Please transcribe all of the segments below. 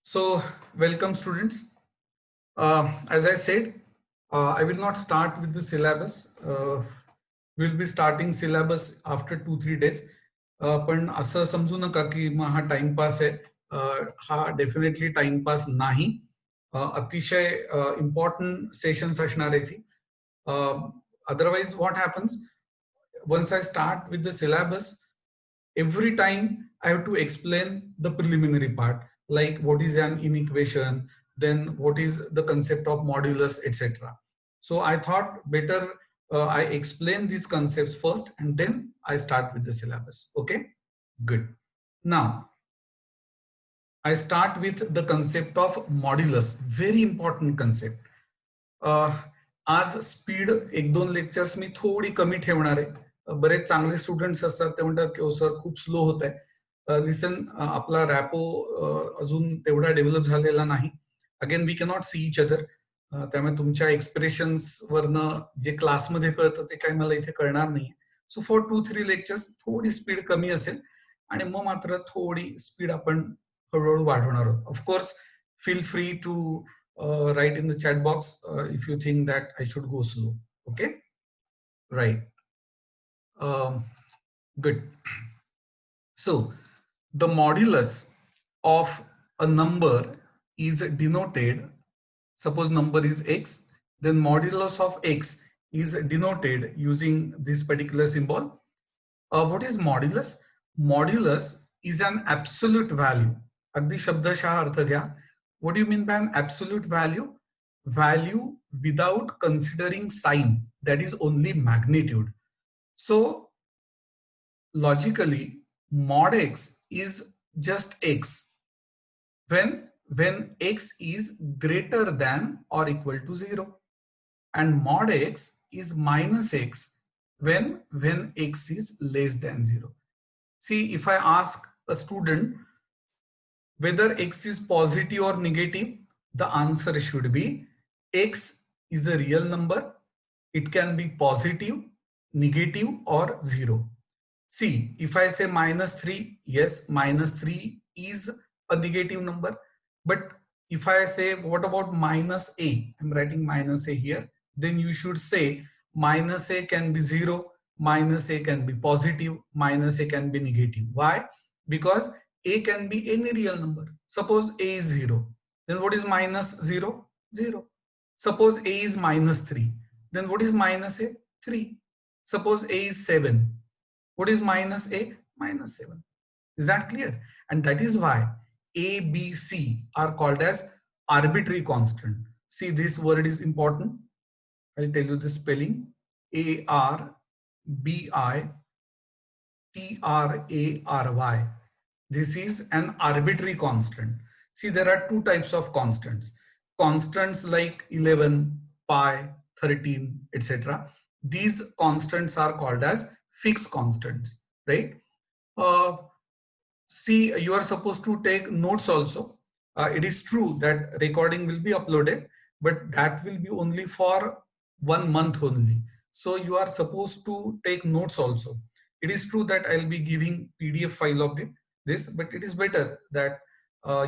So, welcome students. As I said, I will not start with the syllabus. We'll be starting syllabus after 2-3 days. पण असं समजू नका की मग हा timepass आहे. हा डेफिनेटली टाइमपास नाही. अतिशय इम्पॉर्टंट सेशन्स असणार आहे ती. Otherwise, what happens once I start with the syllabus? Every time I have to explain the preliminary part, like what is an inequation, then what is the concept of modulus, etc. So I thought better I explain these concepts first and then I start with the syllabus. Okay, good. Now I start with the concept of modulus, very important concept. आज speed एक दोन lectures मी थोडी कमी ठेवणार आहे. बरेच चांगले students असतात ते म्हणतात की सर खूप स्लो होत आहे. लिसन, आपला रॅपो अजून तेवढा डेव्हलप झालेला नाही. Again we cannot see each other. त्यामुळे तुमच्या एक्सप्रेशन्स वरनं जे क्लासमध्ये कळतं ते काही मला इथे कळणार नाही. सो फॉर 2-3 लेक्चर्स थोडी स्पीड कमी असेल आणि मग मात्र थोडी स्पीड आपण हळूहळू वाढवणार आहोत. Of course feel free to write in the chat box if you think that I should go slow. Okay, right. Good. So the modulus of a number is denoted, suppose number is x, then modulus of x is denoted using this particular symbol. What is modulus? Modulus is an absolute value. अगदी शब्दशः अर्थ घ्या. What do you mean by an absolute value? Value without considering sign, that is only magnitude. So logically, mod x is just x when x is greater than or equal to 0, and mod x is minus x when x is less than 0. See, if I ask a student whether x is positive or negative, the answer should be x is a real number. It can be positive, negative, or 0. See, if I say -3, yes, -3 is a negative number. But if I say, what about -a? I'm writing -a here. Then you should say -a can be 0, -a can be positive, -a can be negative. Why? Because a can be any real number. Suppose a is 0. Then what is -0? 0. Suppose a is -3. Then what is -a? 3. Suppose a is 7. What is -a? -7. Is that clear? And that is why a, b, c are called as arbitrary constant. See, this word is important. I'll tell you the spelling. ARBITRARY. This is an arbitrary constant. See, there are two types of constants. Constants like 11, pi, 13, etc. These constants are called as fixed constants, right? See, you are supposed to take notes also. It is true that recording will be uploaded, but that will be only for 1 month only. So you are supposed to take notes also. It is true that I'll be giving PDF file of this, but it is better that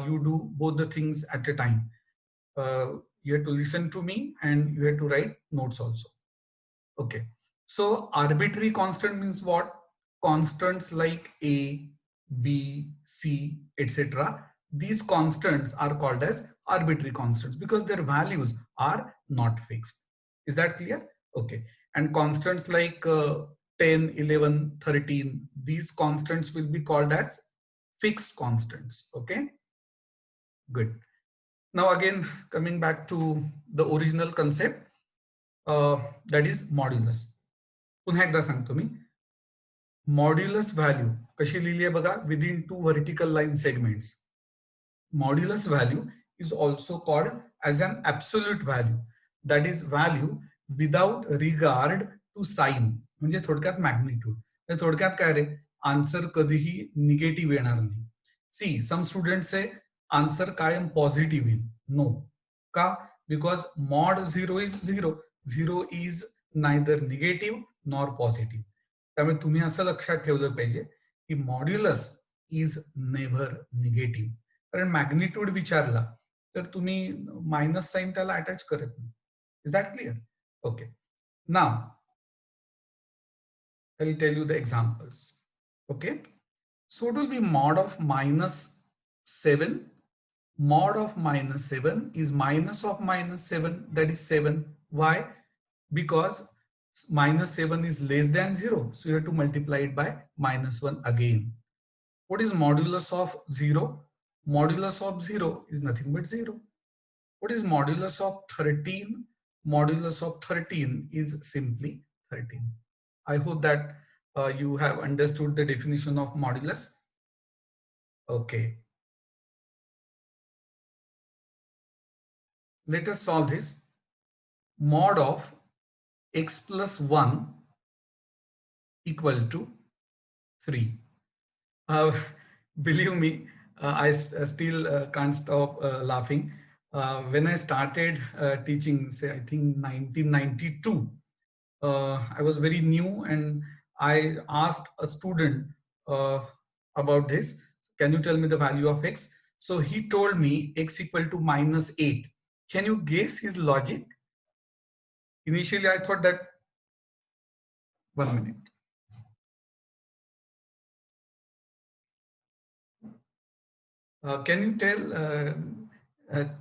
you do both the things at a time. You have to listen to me and you have to write notes also. Okay. So arbitrary constant means what? Constants like A, B, C, etc. These constants are called as arbitrary constants because their values are not fixed. Is that clear? Okay. And constants like 10, 11, 13, these constants will be called as fixed constants. Okay. Good. Now again, coming back to the original concept, that is modulus. पुन्हा एकदा सांगतो मी. Modulus value कशी लिहिली आहे बघा, within two vertical line segments. Modulus value is also called as an absolute value. That is value without regard to sign. म्हणजे थोडक्यात magnitude. थोडक्यात काय रे, आन्सर कधीही निगेटिव्ह येणार नाही. सी, सम स्टुडंट्स से आन्सर कायम पॉझिटिव्ह येईल. नो. का? Because mod 0 is 0. 0 is neither negative nor positive. त्यामुळे तुम्ही असं लक्षात ठेवलं पाहिजे की मॉड्युलस इज नेव्हर निगेटिव्ह. कारण मॅग्निट्यूड विचारला तर तुम्ही मायनस साइन त्याला अटॅच करत नाही. Is that clear? Okay. Now I will tell you the examples. Okay. So it will be mod of minus 7. Mod of minus 7 is minus of minus 7, that is 7. Why? Because minus 7 is less than 0. So you have to multiply it by minus 1 again. What is modulus of 0? Modulus of 0 is nothing but 0. What is modulus of 13? Modulus of 13 is simply 13. I hope that you have understood the definition of modulus. Okay. Let us solve this. Mod of x plus 1 equal to 3. Uh, believe me, I still can't stop laughing. When I started teaching, say I think 1992, I was very new and I asked a student about this. Can you tell me the value of x? So he told me x equal to minus 8. Can you guess his logic? Initially, I thought that, 1 minute. Can you tell,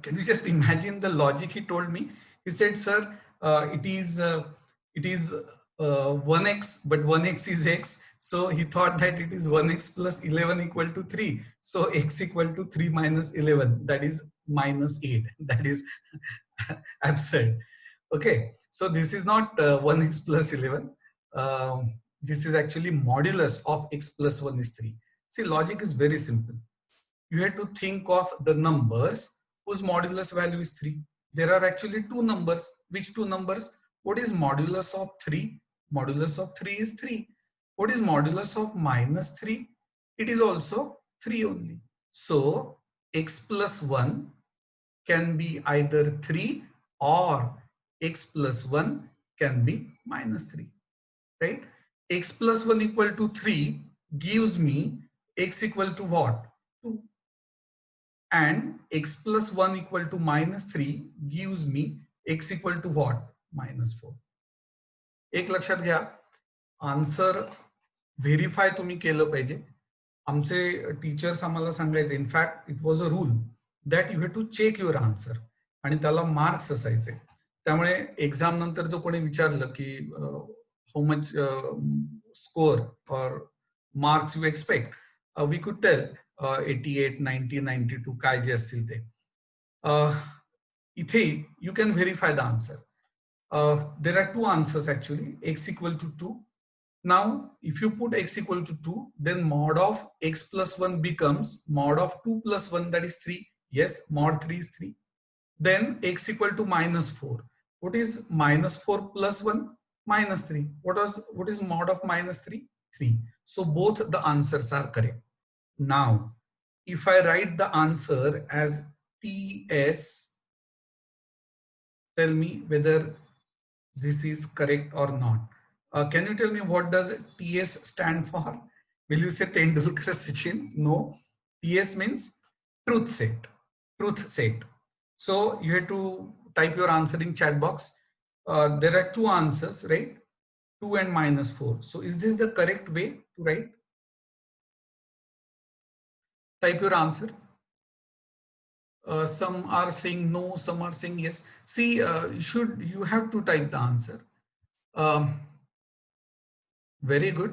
can you just imagine the logic he told me? He said, sir, it is 1x, but 1x is x. So he thought that it is 1x plus 11 equal to 3. So x equal to 3 minus 11, that is minus 8. That is absurd. Okay, so this is not 1x plus 11. This is actually modulus of x plus 1 is 3. See, logic is very simple. You have to think of the numbers whose modulus value is 3. There are actually two numbers. Which two numbers? What is modulus of 3? Modulus of 3 is 3. What is modulus of minus 3? It is also 3 only. So x plus 1 can be either 3 or x plus 1 can be minus 3. Right? X plus 1 equal to 3 gives me x equal to what? 2. And x plus 1 equal to minus 3 gives me x equal to what? Minus 4. एक लक्षात घ्या, answer verify तुम्ही केलं पाहिजे. आमचे teachers आम्हाला सांगायचे, in fact it was a rule that you have to check your answer आणि त्याला मार्क्स असायचे. त्यामुळे एक्झाम नंतर जो कोणी विचारलं की how much score or marks you expect, we could tell 88, 90, 92 काय जे असतील ते. इथे you can verify the answer. There are two answers actually, x equal to 2. Now, if you put x equal to 2, then mod of x plus 1 becomes mod of 2 plus 1, that is 3. Yes, mod 3 is 3. Then x equal to minus 4. What is minus 4 plus 1? Minus 3. What is mod of minus 3? 3. So both the answers are correct. Now, if I write the answer as TS, tell me whether this is correct or not. Can you tell me what does TS stand for? Will you say Tendulkar Sachin? No. TS means truth set. Truth set. So you have to type your answer in chat box. There are two answers, right? 2 and minus 4. So is this the correct way to write? Type your answer. Some are saying no, some are saying yes. See, you have to type the answer. Very good.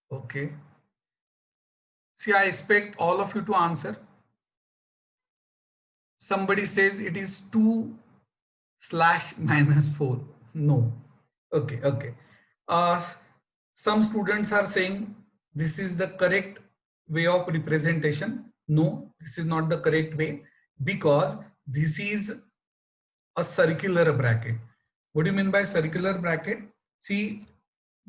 Okay. See, I expect all of you to answer. Somebody says it is 2 / minus 4. No. Okay, okay. Some students are saying this is the correct way of representation. No, this is not the correct way because this is a circular bracket. What do you mean by circular bracket? See,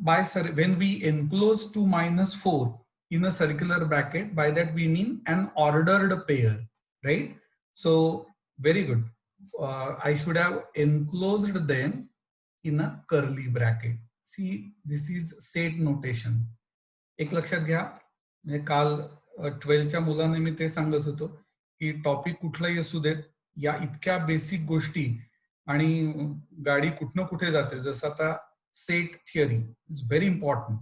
when we enclose 2 minus 4 in a circular bracket, by that we mean an ordered pair, right? So very good. I should have enclosed them in a curly bracket. See, this is set notation. एक लक्षात घ्या, काल 12च्या मुलांना मी ते सांगत होतो की topic कुठलाही असू देत, या इतक्या बेसिक गोष्टी आणि गाडी कुठनं कुठे जाते, जसं आता set theory is very important.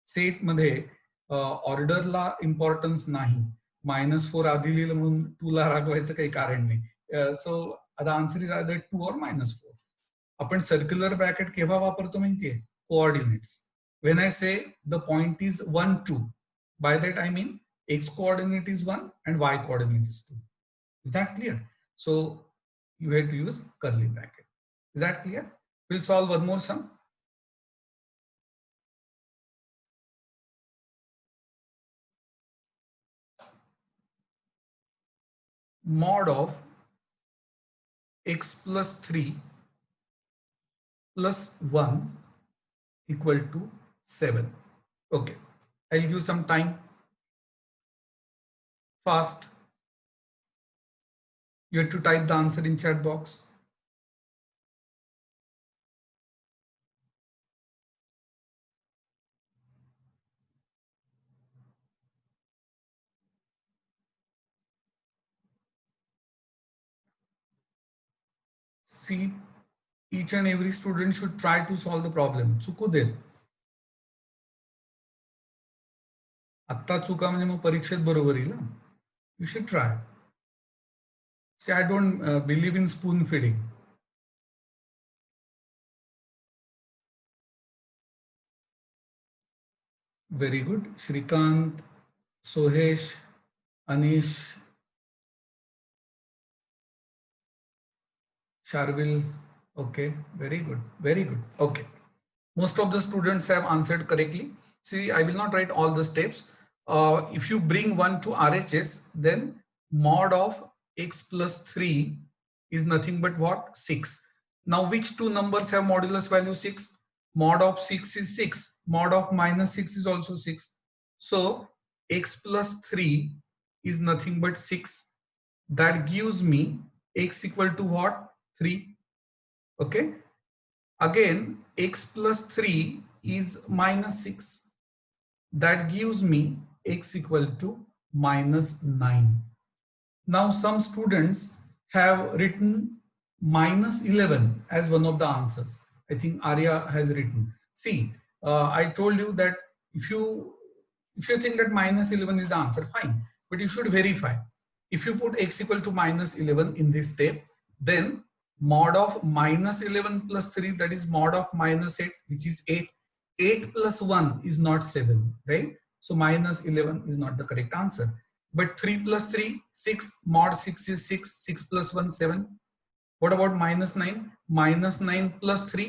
Set मध्ये ऑर्डरला इम्पॉर्टन्स नाही. -4 आधी लिहिलं म्हणून 2 ला रागवायचं काही कारण नाही. सो आता आन्सर इज आयदर 2 और -4. आपण सर्क्युलर ब्रॅकेट केव्हा वापरतो माहितीये? Coordinates. When I say the point is 1, 2, by that I mean x coordinate is 1 and y coordinate is 2. Is that clear? So you have to use curly bracket. Is that clear? We'll solve one more sum. Mod of x plus 3 plus 1 equal to 7. Okay, I'll give some time. Fast. You have to type the answer in chat box. See, each and every student should try to solve the problem. चुकू देत. आत्ता चुका म्हणजे मग परीक्षेत बरोबर येईल. You should try. See, I don't believe in spoon feeding. Very good. Shrikant, Sohesh, Anish, Sharvil. Okay, very good. Very good. Okay. Most of the students have answered correctly. See, I will not write all the steps. If you bring 1 to RHS, then mod of x plus 3 is nothing but what? 6. Now, which two numbers have modulus value 6? Mod of 6 is 6. Mod of -6 is also 6. So, x plus 3 is nothing but 6. That gives me x equal to what? 3. Okay. Again, x plus 3 is -6. That gives me x equal to -9. Now, some students have written -11 as one of the answers. I think Arya has written. See, I told you that if you think that -11 is the answer, fine. But you should verify. If you put x equal to -11 in this step, then mod of -11 plus 3, that is mod of -8, which is 8. 8 plus 1 is not 7, right? So -11 is not the correct answer. But 3 plus 3, 6. Mod 6 is 6. 6 plus 1, 7. What about -9? -9 plus 3,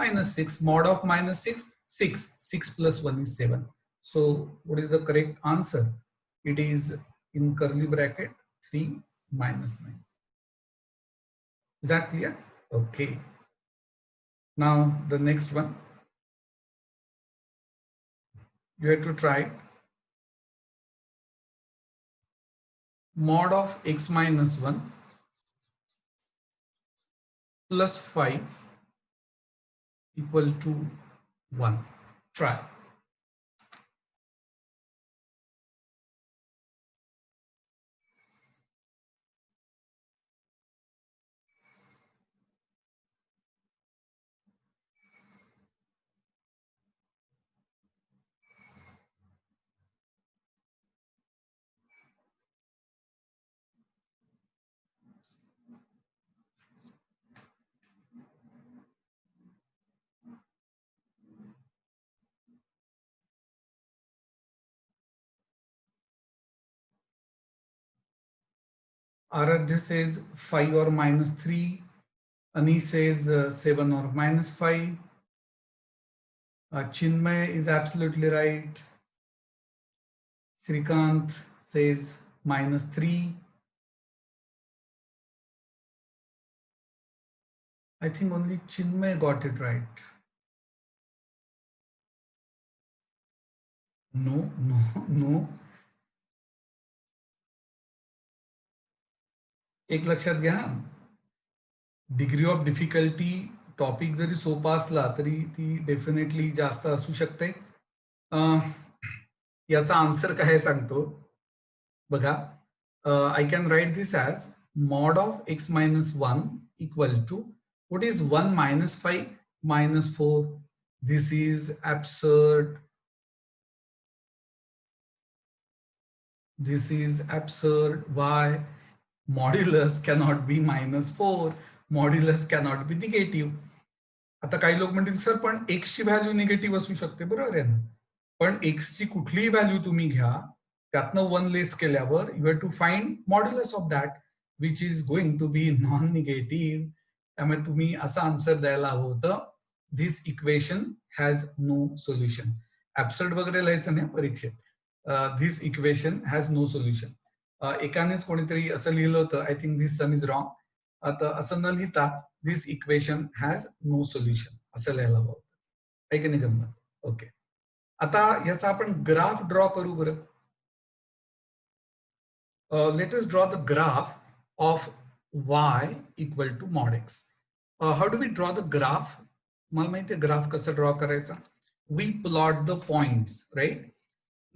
-6. Mod of -6, 6. 6 plus 1 is 7. So what is the correct answer? It is in curly bracket 3 minus 9. Is that clear? Okay. Now the next one. You have to try mod of x minus 1 plus 5 equal to 1. Try. Aradhya says 5 or -3. Anish says 7 or -5. Chinmay is absolutely right. Srikant says -3. I think only Chinmay got it right. No, no, no. एक लक्षात घ्या, degree of difficulty topic जरी सोपा असला तरी ती definitely जास्त असू शकते. याचा आन्सर काय सांगतो. बघा, I can write this as mod of x minus 1 equal to, what is 1 minus 5 minus 4? This is absurd. This is absurd. Why? Modulus cannot be minus 4. Modulus cannot be negative. आता काही लोक म्हणतील sir पण x ची value negative असू शकते, बरोबर आहे ना. पण x ची कुठलीही व्हॅल्यू तुम्ही घ्या, त्यातनं 1 लेस केल्यावर you have to find modulus of that which is going to be non negative. त्यामुळे तुम्ही असं आन्सर द्यायला हवं होतं, this equation has no solution. Absurd वगैरे लिहायचं नाही परीक्षेत. This equation has no solution. एकानेच कोणीतरी असं लिहिलं होतं, I think this sum is wrong. आता असं न लिहिता this equation has no solution असं लिहायला हवं. आहे की नाही गंमत? ओके, आता याचा आपण ग्राफ ड्रॉ करू बरं. Let us draw the graph of y equal to mod x. How do we draw the graph? मला माहिती आहे ग्राफ कसं ड्रॉ करायचा. We plot the points, right?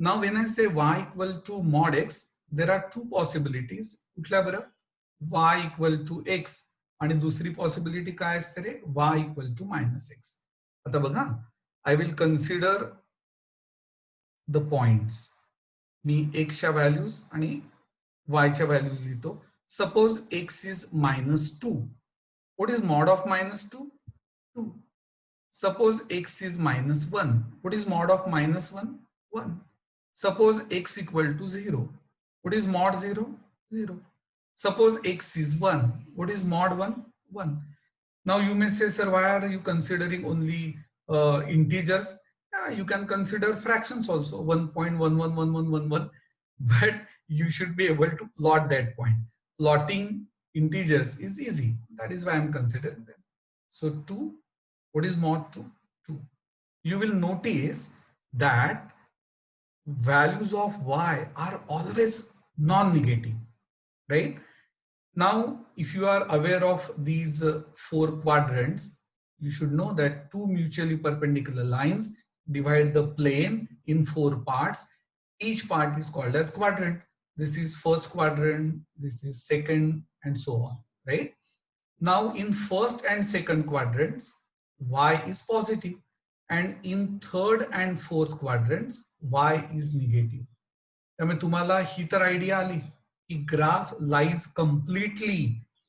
Now when I say y equal to mod x, there are two possibilities. कुठल्या बरं? y equal to x आणि दुसरी possibility काय असते रे? y equal to minus x. आता बघा, I will consider the points. मी x च्या व्हॅल्यूज आणि y च्या व्हॅल्यूज लिहितो. Suppose x is minus 2. What is mod of minus 2? 2. Suppose x is minus 1. What is mod of minus 1? 1. Suppose x equal to 0. What is mod 0? 0. Suppose x is 1. What is mod 1? 1. Now you may say, sir, why are you considering only integers? Yeah, you can consider fractions also, 1.111111. But you should be able to plot that point. Plotting integers is easy. That is why I am considering them. So 2. What is mod 2? 2. You will notice that values of y are always non-negative, right? Now, if you are aware of these 4 quadrants, you should know that 2 mutually perpendicular lines divide the plane in 4 parts. Each part is called as quadrant. This is first quadrant, this is second, and so on, right? Now, in first and second quadrants, y is positive, and in third and fourth quadrants y is negative. त्यामुळे तुम्हाला ही तर idea आली की graph lies completely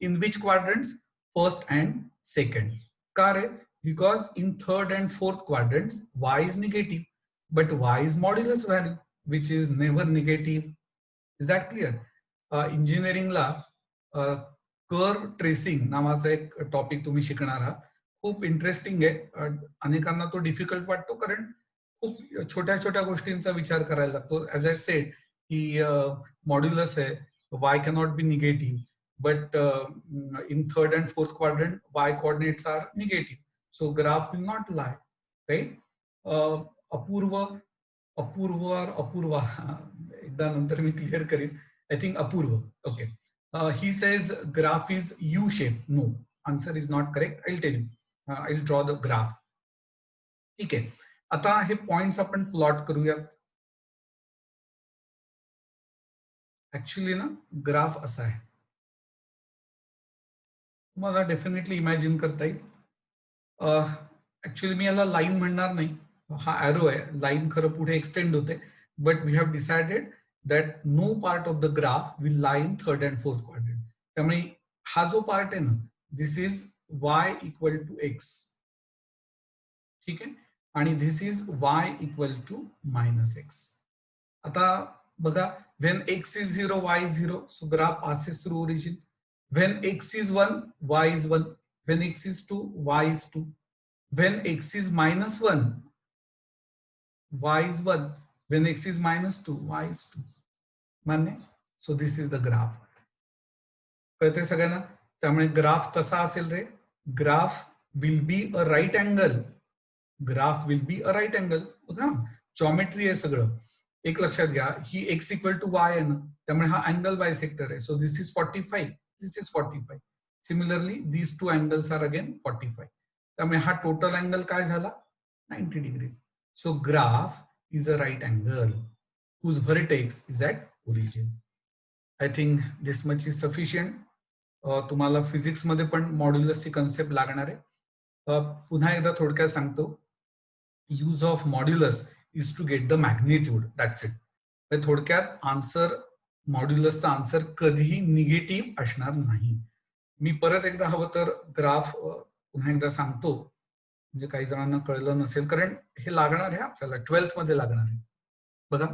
in which quadrants? First and second. का रे? Because in third and fourth quadrants y is negative, but y is modulus value which is never negative. Is that clear? इंजिनिअरिंगला curve tracing नावाचा एक topic तुम्ही शिकणार आहात. खूप interesting आहे. अनेकांना तो डिफिकल्ट वाटतो कारण खूप छोट्या छोट्या गोष्टींचा विचार करायला लागतो. ऍज आय सेड की मॉड्युलस आहे, y cannot be negative, but in third and fourth quadrant y coordinates are negative, so graph will not lie, right? Apurva और अपूर्वा एकदा नंतर मी क्लिअर करीन. I think Apurva. Okay, he says graph is U shape. No, answer is not correct. I'll tell you. I'll draw the graph. ठीक आहे, आता हे points आपण plot करूयात. ऍक्च्युअली ना ग्राफ असा आहे, तुम्हाला डेफिनेटली इमॅजिन करता येईल. ऍक्च्युअली मी याला लाईन म्हणणार नाही, हा ॲरो आहे, लाईन खरं पुढे एक्सटेंड होते. But we have decided that no part of the graph will lie in third and fourth quadrant. त्यामुळे हा जो पार्ट आहे ना, this is y equal to x. ठीक आहे, आणि this is y equal to minus x. आता बघा, when x is 0, y is 0, so graph passes through origin. When x is 1, y is 1. When x is 2, y is 2. When x is minus 1, y is 1. When x is minus 2, y is 2. मान्य? So this is the graph. कळतंय सगळ्यांना? त्यामुळे graph कसा असेल रे? Graph will be a right angle. Graph will be a right angle. बघा, geometry आहे सगळं. एक लक्षात घ्या, ही x इक्वल टू y आहे ना, त्यामुळे हा अँगल बायसेक्टर आहे. So this is 45, this is 45. Similarly these two angles are again 45. त्यामुळे हा टोटल अँगल काय झाला? 90 degrees. So graph is a right angle whose vertex is at origin. I think this much is sufficient. तुम्हाला physics मध्ये पण मॉड्युलसची concept लागणार आहे. पुन्हा एकदा थोडक्यात सांगतो. Use of modulus is to get the magnitude, that's it. थोडक्यात आन्सर, मॉड्युलसचा आन्सर कधीही निगेटिव्ह असणार नाही. मी परत एकदा हवं तर ग्राफ पुन्हा एकदा सांगतो, म्हणजे काही जणांना कळलं नसेल, कारण हे लागणार आहे आपल्याला 12th मध्ये लागणार आहे. बघा,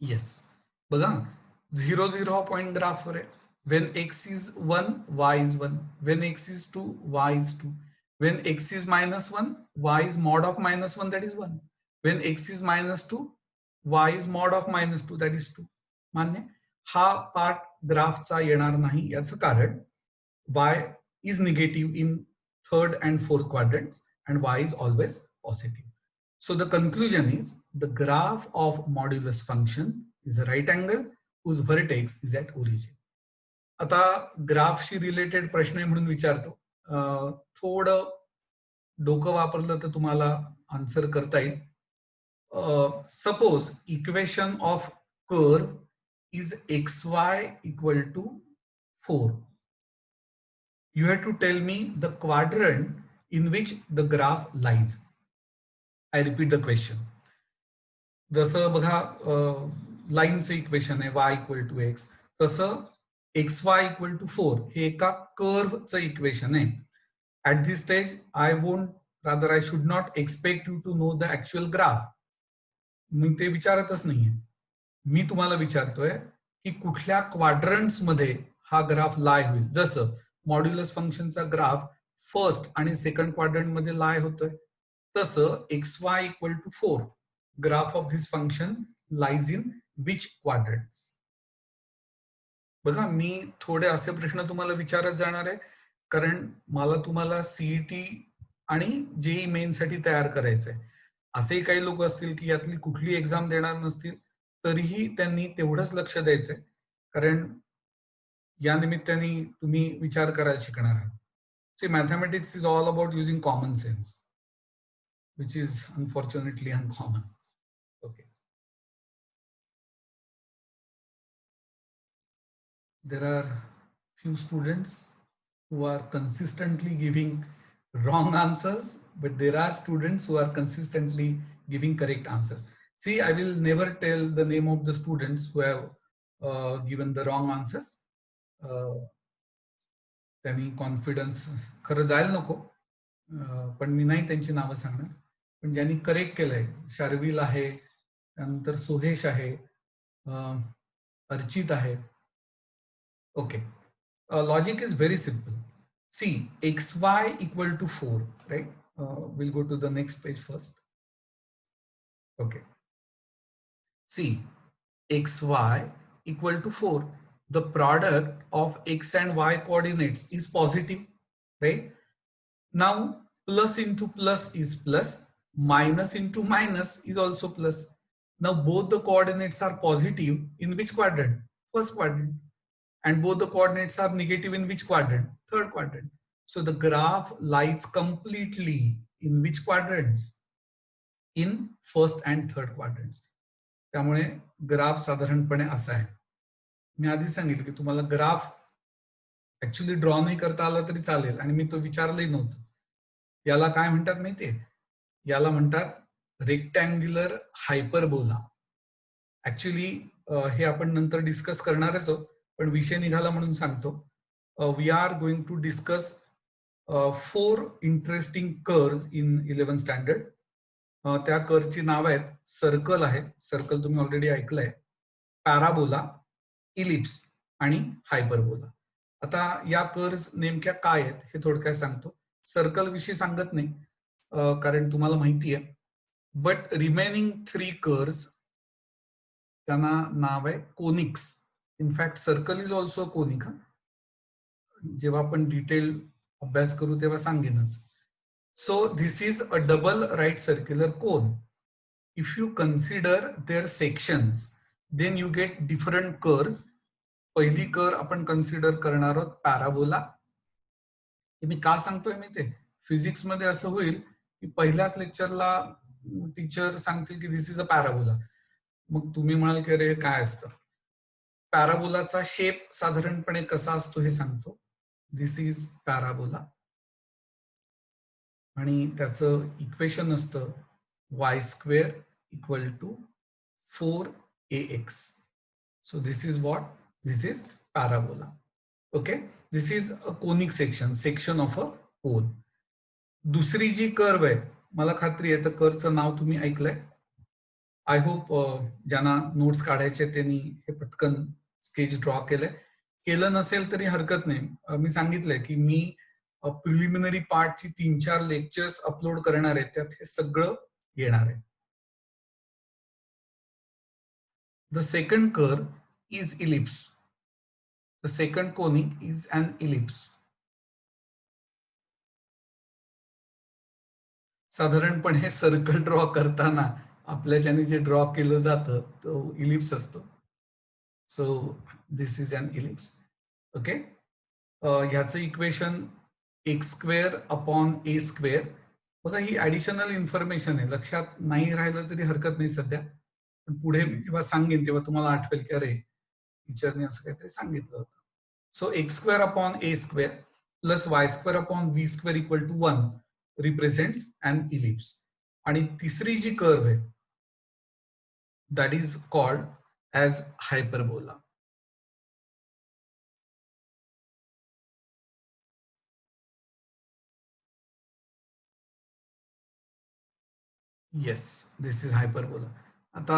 येस, बघा, 0 0 हा पॉइंट ग्राफवर आहे. when x is 1, y is 1. when x is 2, y is 2. when x is minus 1, y is mod of minus 1, that is 1. when x is minus 2, y is mod of minus 2, that is 2. मान्य? हा part ग्राफचा येणार नाही. याचं कारण y is negative in third and fourth quadrants and y is always positive. So the conclusion is the graph of modulus function is a right angle whose vertex is at origin. आता ग्राफशी related प्रश्न आहे म्हणून विचारतो. थोडं डोकं वापरलं तर तुम्हाला आन्सर करता येईल. Suppose equation of curve is xy equal to 4. You have to tell me the quadrant in which the graph lies. I repeat the question. जसं बघा, लाईनचं इक्वेशन आहे y इक्वल टू एक्स, तसं xy इक्वल टू 4 हे एका कर्वचं equation आहे. At this stage I won't, rather I should not expect you to know the actual graph. मी ते विचारतच नाहीये. मी तुम्हाला विचारतोय की कुठल्या क्वाड्रंट्स मध्ये हा ग्राफ लाय होईल. जसं मॉड्युलस फंक्शनचा ग्राफ फर्स्ट आणि सेकंड क्वाड्रंट मध्ये लाय होतोय, तसं xy equal to 4 graph of this function lies in which quadrants. बघा, मी थोडे असे प्रश्न तुम्हाला विचारत जाणार आहे, कारण मला तुम्हाला सीईटी आणि जेई मेन साठी तयार करायचंय. असे काही लोक असतील की यातली कुठली एक्झाम देणार नसतील, तरीही त्यांनी तेवढंच लक्ष द्यायचंय, कारण या निमित्ताने तुम्ही विचार करायला शिकणार आहात. See, mathematics is all about using common sense, which is unfortunately uncommon. Okay. There are few students who are consistently giving wrong answers, but there are students who are consistently giving correct answers. See, I will never tell the name of the students who have given the wrong answers. त्यांनी confidence खरं जायला नको, पण मी नाही त्यांची नावं सांगणार. पण ज्यांनी करेक्ट केलंय, शार्विल आहे, त्यानंतर सोहेश आहे, अर्चित आहे. Okay, logic is very simple. See, xy equal to 4, right? We'll go to the next page first. Okay. See, xy equal to 4. The product of x and y coordinates is positive, right? Now, plus into plus is plus, minus into minus is also plus. Now, both the coordinates are positive in which quadrant? First quadrant. And both the coordinates are negative in which quadrant? Third quadrant. So the graph lies completely in which quadrants? In first and third quadrants. त्यामुळे graph साधारणपणे असा आहे. मी आधी सांगितलं की तुम्हाला graph actually draw नाही करता आला तरी चालेल, आणि मी तो विचारलंही नव्हतं. याला काय म्हणतात माहितीये? याला म्हणतात रेक्टँग्युलर हायपरबोला. ऍक्च्युअली हे आपण नंतर डिस्कस करणारच आहोत, पण विषय निघाला म्हणून सांगतो. We are going to discuss 4 interesting curves in 11th standard. त्या कर्वची नाव आहेत, सर्कल आहे, सर्कल तुम्ही ऑलरेडी ऐकलंय, पॅराबोला, इलिप्स आणि हायपरबोला. आता या कर्व्स नेमक्या काय आहेत हे थोडक्यात सांगतो. सर्कल विषयी सांगत नाही, कारण तुम्हाला माहिती आहे. बट रिमेनिंग 3 कर्व्स, त्यांना नाव आहे conics. In fact circle is also conic. जेव्हा आपण डिटेल अभ्यास करू तेव्हा सांगेनच. So this is a double right circular cone. If you consider their sections, then you get different curves. पहिली कर्व आपण कन्सिडर करणार आहोत पॅराबोला. मी का सांगतोय मी ते, फिजिक्स मध्ये असं होईल की पहिल्याच लेक्चरला टीचर सांगतील की दिस इज अ पॅराबोला. मग तुम्ही म्हणाल की अरे काय असतं. पॅराबोलाचा शेप साधारणपणे कसा असतो हे सांगतो. दिस इज पॅराबोला आणि त्याचं इक्वेशन असतं y² equal to 4ax. So this is what? This is parabola. Okay, this is a conic section of a cone. दुसरी जी कर्व आहे, मला खात्री आहे तर कर्वचं नाव तुम्ही ऐकलंय. आय होप ज्यांना नोट्स काढायचे त्यांनी हे पटकन स्केच ड्रॉ केलं नसेल तरी हरकत नाही. मी सांगितलंय की मी प्रिलिमिनरी पार्टची 3-4 लेक्चर्स अपलोड करणार आहे, त्यात हे सगळं येणार आहे. The second curve is ellipse. The second conic is an ellipse. साधारणपणे सर्कल ड्रॉ करताना आपल्याच्याने जे ड्रॉ केलं जातं तो इलिप्स असतो. So this is an ellipse. Okay, ह्याचं इक्वेशन x² अपॉन a². बघा ही ऍडिशनल इन्फॉर्मेशन आहे, लक्षात नाही राहिलं तरी हरकत नाही सध्या, पण पुढे मी जेव्हा सांगेन तेव्हा तुम्हाला आठवेल की अरे टीचरने असं काहीतरी सांगितलं होतं. So x² upon a² plus y² upon b² equal to 1 represents an ellipse. आणि तिसरी जी कर्व आहे that is called as hyperbola. Yes, this is hyperbola. आता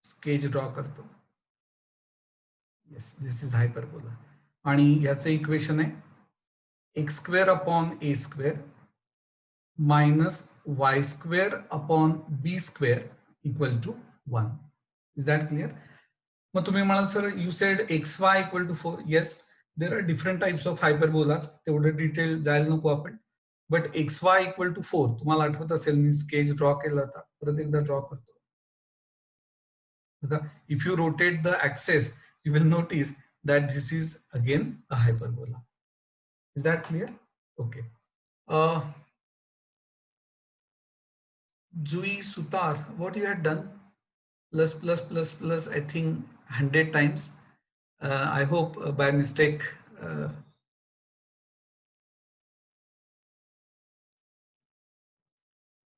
स्केच ड्रॉ करतो. Yes, this is hyperbola. आणि याचं इक्वेशन आहे x² upon a² minus y² upon b² equal to 1. Is that clear? मग तुम्ही म्हणाल sir you said xy equal to 4. Yes, there are different types of hyperbolas. तेवढं detail जायला नको आपण. But xy equal to 4 तुम्हाला आठवत असेल मी स्केच ड्रॉ केला होता, परत एकदा ड्रॉ करतो. If you rotate the axis you will notice that this is again a hyperbola. Is that clear? Okay. Zui Sutar, what you had done? Plus, I think 100 times. I hope by mistake.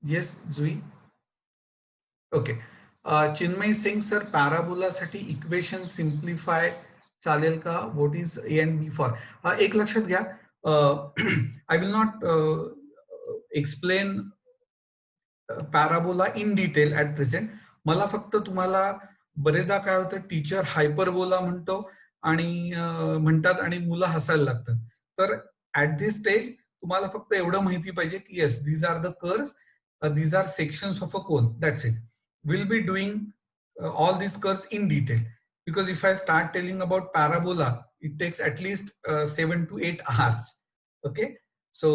Yes, Zui. Okay. Chinmay Singh sir, parabola साठी equation simplify चालेल का? What is A and B for? एक लक्षात घ्या. I will not explain parabola in detail at present. मला फक्त तुम्हाला बरेचदा काय होतं, टीचर हायपरबोला म्हणतो आणि म्हणतात आणि मुलं हसायला लागतात. तर ऍट दिस स्टेज तुम्हाला फक्त एवढं माहिती पाहिजे की yes these are the curves, these are sections of a cone. That's it. Will be doing all these curves in detail, because if I start telling about parabola it takes at least 7 to 8 hours. Okay, so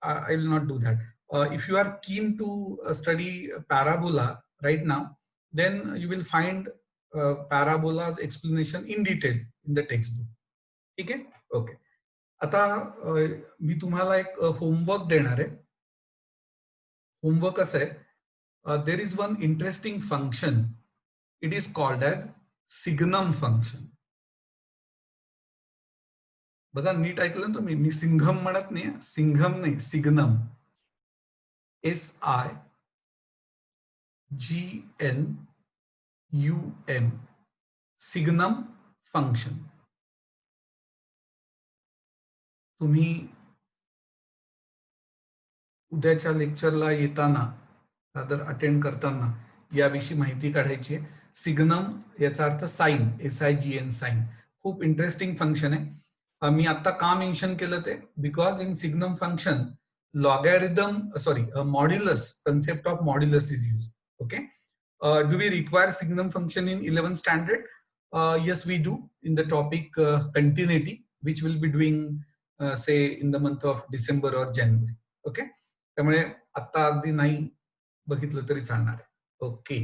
I will not do that. If you are keen to study parabola right now, then you will find parabola's explanation in detail in the textbook. ठीक आहे? Okay. आता मी तुम्हाला एक homework देणार आहे. Homework असं आहे, there is one interesting function. It is called as signum function. बघा नीट ऐकलं तुम्ही, मी सिंघम म्हणत नाही, सिंघम नाही, सिग्नम. SIGNUM, signum function. तुम्ही उद्याच्या लेक्चरला येताना रादर अटेंड करताना याविषयी माहिती काढायची आहे. सिग्नम याचा अर्थ साइन, SIGN साइन. खूप इंटरेस्टिंग फंक्शन आहे. मी आता का मेन्शन केलं ते, because in signum function logarithm modulus, concept of modulus is used. Okay. Do we require signum function in 11th standard? Yes, we do, in the topic continuity, which we'll be doing say in the month of December or January. Okay. त्यामुळे आता अगदी नाही बघितलं तरी चालणार आहे. Okay.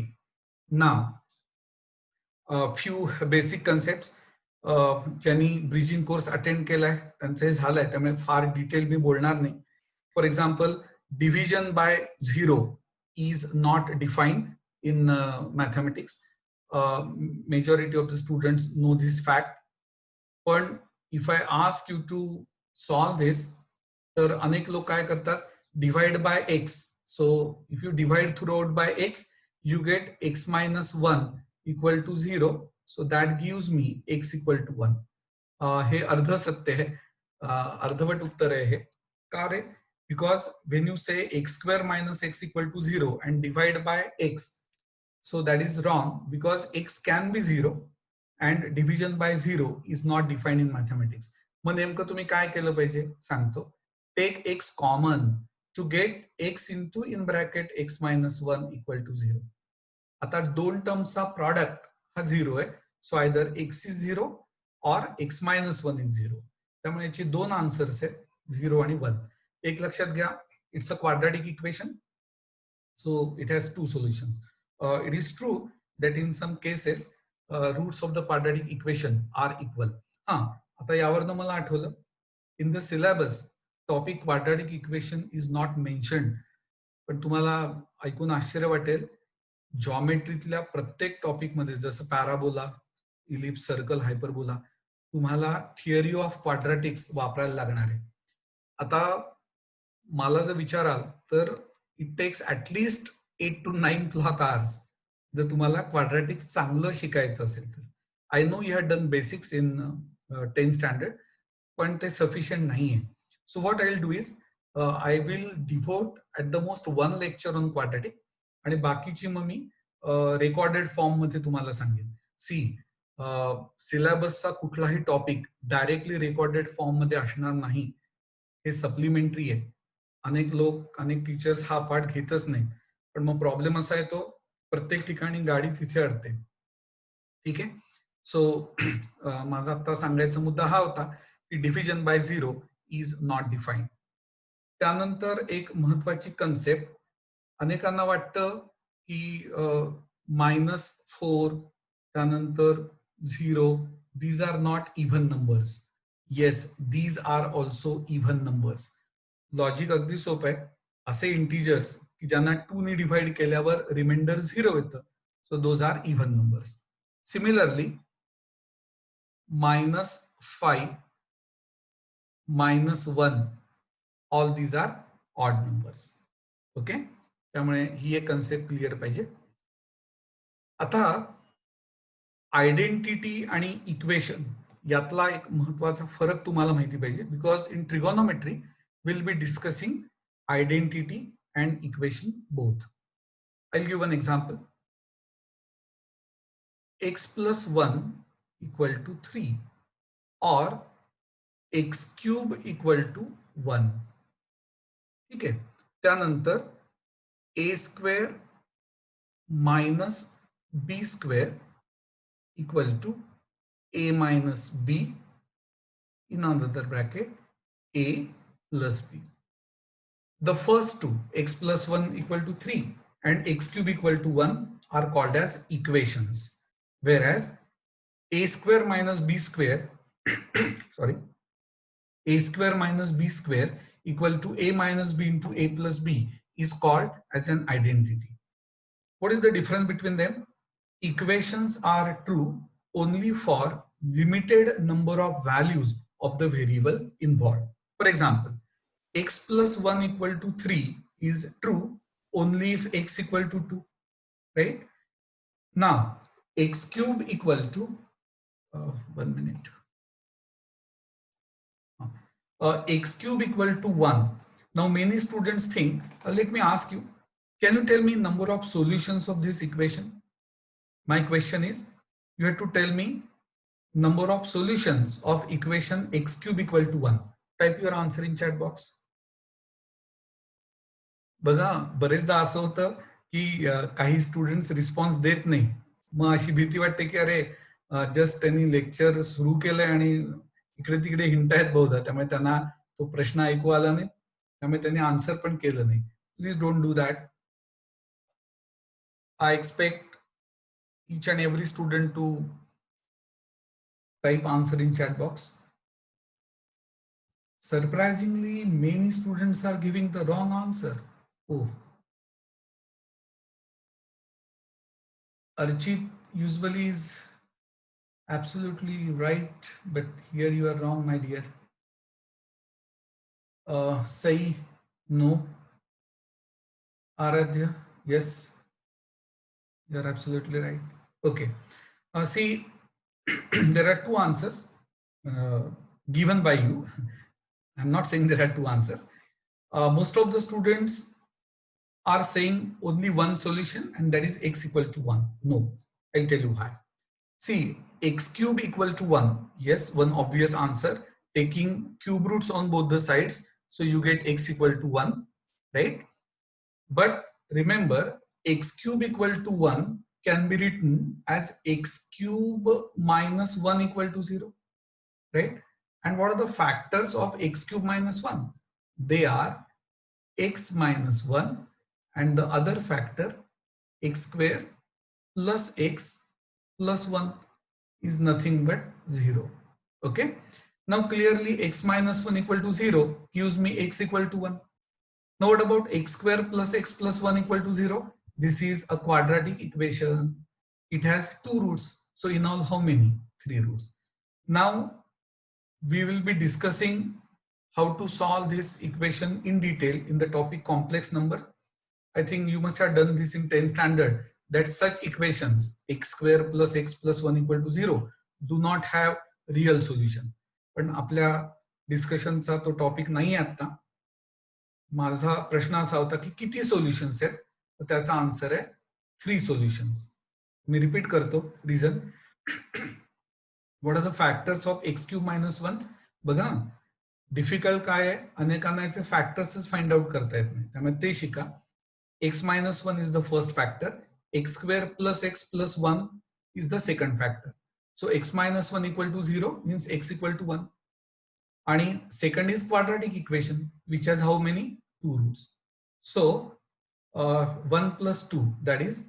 नाव few basic concept. ज्यांनी bridging course attend केलाय त्यांचं हे झालंय, त्यामुळे फार डिटेल मी बोलणार नाही. For example, division by 0 is not defined in mathematics. Majority of the students know this fact. पण if I ask you to solve this, तर अनेक लोक काय करतात, divide by x. So if you divide throughout by x, you get x minus 1 equal to 0. So that gives me x equal to 1. हे अर्ध सत्य है, अर्धवट उत्तर आहे हे. का रे? Because when you say x square minus x equal to 0 and divide by x, so that is wrong because x can be 0 and division by 0 is not defined in mathematics. मग नेमकं तुम्ही काय केलं पाहिजे सांगतो. Take x common to get x into in bracket x minus 1 equal to 0. आता दोन टर्म्सचा product हा 0 आहे. So either x is 0 or x minus 1 is 0. त्यामुळे याची दोन आन्सर्स आहेत, 0 आणि 1. एक लक्षात घ्या, it's a quadratic equation. So it has two solutions. It is true that in some cases roots of the quadratic equation are equal. आता यावरनं मला आठवलं, in the syllabus topic quadratic equation is not mentioned. पण तुम्हाला ऐकून आश्चर्य वाटेल, जॉमेट्रीतल्या प्रत्येक topic मध्ये जसं पॅराबोला, इलिप्स, सर्कल, हायपरबोला, तुम्हाला थिअरी ऑफ क्वाड्रॅटिक्स वापरायला लागणार आहे. आता मला जर विचाराल तर it takes at least 8 to 9 clock hours जर तुम्हाला क्वाड्रॅटिक्स चांगलं शिकायचं असेल तर. I know you had done basics in 10th standard, पण ते सफिशियंट नाही आहे. So what I will do is I will devote at the most 1 lecture on quadratic आणि बाकीची मग मी रेकॉर्डेड फॉर्म मध्ये तुम्हाला सांगेन. सी, सिलेबसचा कुठलाही टॉपिक डायरेक्टली रेकॉर्डेड फॉर्म मध्ये असणार नाही, हे सप्लिमेंटरी आहे. अनेक टीचर्स हा पाठ घेतच नाही, पण मग प्रॉब्लेम असा येतो, प्रत्येक ठिकाणी गाडी तिथे अडते. ठीक आहे. सो माझा आता सांगायचा मुद्दा हा होता की division by 0 is not defined. त्यानंतर एक महत्वाची कन्सेप्ट, अनेकांना वाटतं की -4 त्यानंतर 0, these are not even numbers. Yes, these are also even numbers. Logic अगदी सोपं आहे. असे इंटिजर्स की ज्यांना 2 ने डिवाइड केल्यावर रिमाइंडर 0 येतं, so those are even numbers. Similarly -5, -1, all these are odd numbers. Okay, त्यामुळे ही एक कन्सेप्ट क्लिअर पाहिजे. आता आयडेंटिटी आणि इक्वेशन यातला एक महत्वाचा फरक तुम्हाला माहिती पाहिजे, because in trigonometry we'll be discussing identity and equation both. I'll give one example. X plus 1 equal to 3 or x cube equal to 1. ठीक है. त्यानंतर a square minus b square equal to a minus b in another bracket a plus b. The first two, x plus 1 equal to 3 and x cube equal to 1, are called as equations, whereas a square minus b square sorry, a square minus b square equal to a minus b into a plus b is called as an identity. What is the difference between them? Equations are true only for limited number of values of the variable involved. For example, x plus 1 equal to 3 is true only if x equal to 2, right? Now x cube equal to 1 minute, x cube equal to 1. Now many students think, let me ask you, can you tell me number of solutions of this equation? My question is, you have to tell me number of solutions of equation x cube equal to 1. Type your answer in chat box. बघा, बरेचदा असं होतं की काही students response देत नाही. मग अशी भीती वाटते की अरे जस्ट त्यांनी लेक्चर सुरू केलंय आणि इकडे तिकडे हिंट आहेत बहुधा, त्यामुळे त्यांना तो प्रश्न ऐकू आला नाही, त्यामुळे त्यांनी आन्सर पण केलं नाही. Please don't do that. I expect each and every student to type answer in chat box. Surprisingly, many students are giving the wrong answer. Oh, Archit usually is absolutely right, but here you are wrong, my dear. Sai, no. Aradhya, yes, you're absolutely right. Okay. See, there are two answers uh, given by you. I'm not saying there are two answers. Most of the students are saying only one solution, and that is x equal to 1. No, I'll tell you why. See, x cube equal to 1. Yes, one obvious answer. Taking cube roots on both the sides, so you get x equal to 1, right? But remember, x cube equal to 1 can be written as x cube minus 1 equal to 0, right? And what are the factors of x cube minus 1? They are x minus 1 and the other factor x square plus x plus 1 is nothing but 0. Okay. Now clearly x minus 1 equal to 0 gives me x equal to 1. Now what about x square plus x plus 1 equal to 0? This is a quadratic equation. It has two roots. So in all, how many? Three roots. Now we will be discussing how to solve this equation in detail in the topic complex number. I think you must have done this in 10th standard, that such equations x square plus x plus 1 equal to 0 do not have real solution. पण आपल्या डिस्कशनचा तो topic नाही आता. माझा प्रश्न असा होता की किती सोल्युशन्स आहेत, तर त्याचा आन्सर आहे 3 सोल्युशन्स. मी रिपीट करतो reason. What are the factors of x cube minus 1? बघा, डिफिकल्ट काय आहे, अनेकांना याचे फॅक्टर्सच फाइंड आउट करता येत नाही, त्यामुळे ते शिका. x minus 1 is the first factor, x square plus x plus 1 is the second factor. So x minus 1 equal to 0 means x equal to 1. And second is quadratic equation, which has how many? Two roots. So 1 plus 2, that is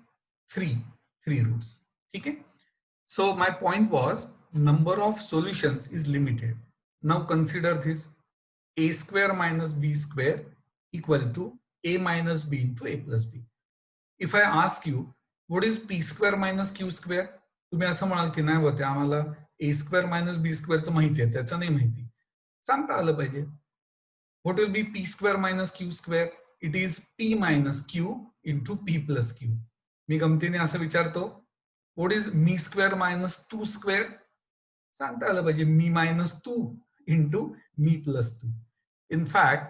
3 roots. Okay. So my point was number of solutions is limited. Now consider this: a square minus b square equal to a minus b into a plus b. If I ask you what is p square minus q square, तुम्ही असं म्हणाल की नाही होते, आम्हाला a square minus b square चं माहिती आहे, त्याचं नाही माहिती. सांगता आलं पाहिजे. What will be p square minus q square? It is p minus q into p plus q. मी गमतीने असं विचारतो, what is me square minus 2 square? सांगता आलं पाहिजे me minus 2 into me plus 2. In fact,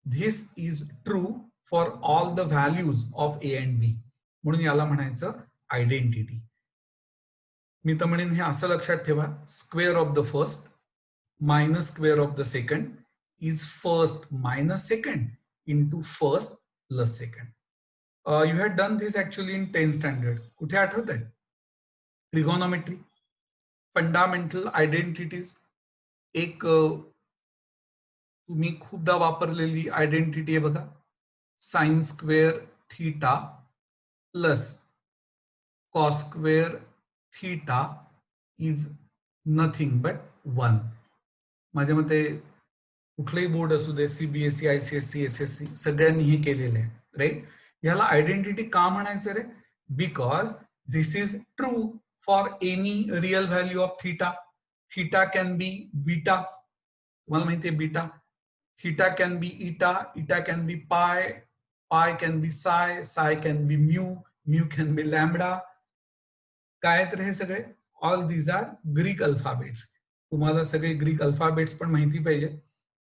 this is true for all the values of a and b. म्हणून याला म्हणायचं identity. मी तर म्हणेन हे असं लक्षात ठेवा, square of the first minus square of the second is first minus second into first plus second. You had done this actually in 10th standard. कुठे आठवत आहे? ट्रिगोनॉमेट्री, फंडामेंटल आयडेंटिटीज. एक तुम्ही खूपदा वापरलेली आयडेंटिटी आहे बघा, sine square theta plus cos square theta is nothing but 1. माझ्या मते कुठलेही बोर्ड असू दे, सीबीएसई, आयसीएससी, एसएससी, सगळ्यांनी हे केलेलं आहे, राईट. याला आयडेंटिटी का म्हणायचं रे? Because this is true for any real value of theta. Theta can be beta, तुम्हाला माहिती आहे beta. Theta can be eta, eta can be pi, pi can be psi, psi can be mu, mu can be lambda. काय तर हे सगळे all these are Greek alphabets. तुम्हाला सगळे Greek alphabets पण माहिती पाहिजे.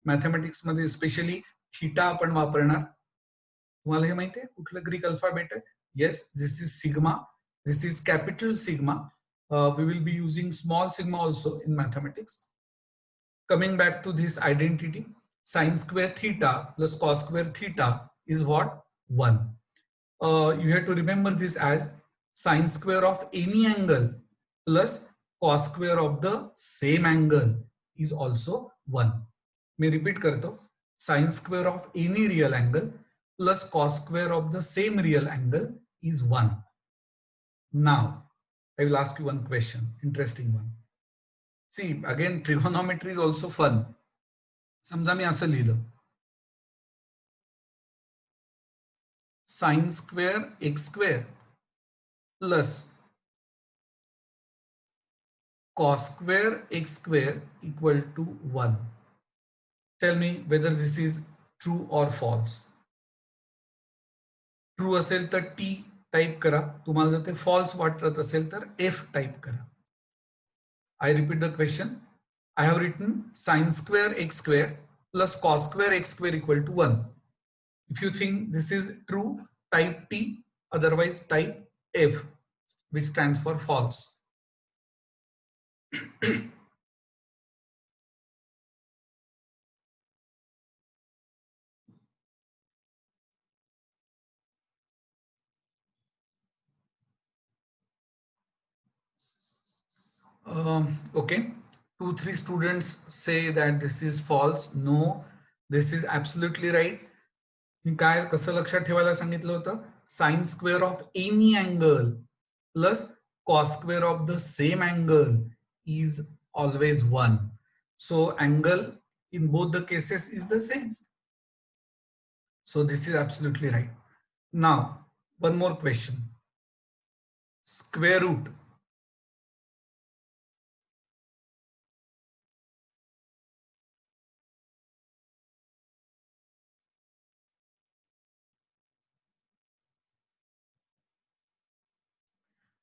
मॅथमॅटिक्स मध्ये स्पेशली थीटा आपण वापरणार. तुम्हाला हे माहिती आहे कुठलं ग्रीक अल्फाबेट आहे? Yes, this is sigma, this is capital sigma. We will be using small sigma also in mathematics. Coming back to this identity, sin square theta plus cos square theta is what? 1. You have to remember this as sin square of any angle plus cos square of the same angle is also 1. मैं repeat करता हूँ, sin square of any real angle plus cos square of the same real angle is 1. Now, I will ask you one question, interesting one. See, again, trigonometry is also fun. समजा मी असं लिहिलं, sine square x square plus cos square x square equal to 1. Tell me whether this is true or false. True असेल तर T type करा, तुम्हाला जर ते false वाटत असेल तर F टाइप करा. I repeat the question. I have written sin square x square plus cos square x square equal to 1. If you think this is true, type T, otherwise type F, which stands for false. Okay, 2-3 students say that this is false. No, this is absolutely right. मी काय कसं लक्षात ठेवायला सांगितलं होतं, sine square of any angle plus cos square of the same angle is always 1. So angle in both the cases is the same. So this is absolutely right. Now one more question. Square root.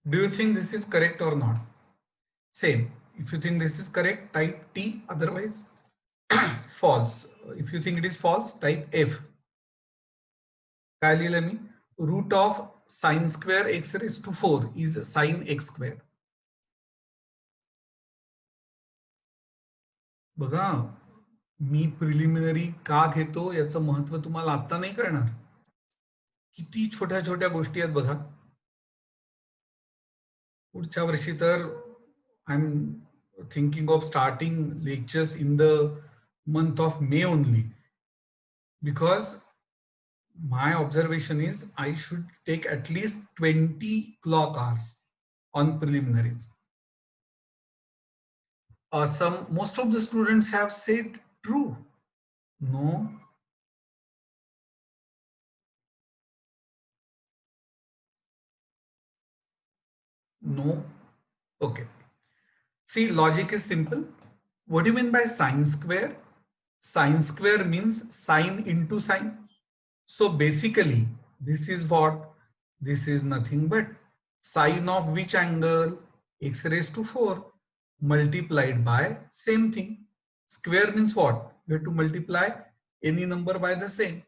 Do you think this is correct or not? Same. If you think this is correct, type T, otherwise false. If you think it is false, type F. काय लिहिलं मी? Root of sin square x raised to 4 is sin x square. बघा, मी preliminary का घेतो याचं महत्व तुम्हाला आता नाही कळणार. किती छोट्या छोट्या गोष्टी आहेत बघा. पुढच्या वर्षी तर I am thinking of starting lectures in the month of May only, because my observation is I should take at least 20 clock hours on preliminaries. Most of the students have said true. No. No. Okay. See, logic is simple. What do you mean by sine square? Sine square means sine into sine. So basically, this is what? This is nothing but sine of which angle? X raised to 4 multiplied by same thing. Square means what? We have to multiply any number by the same.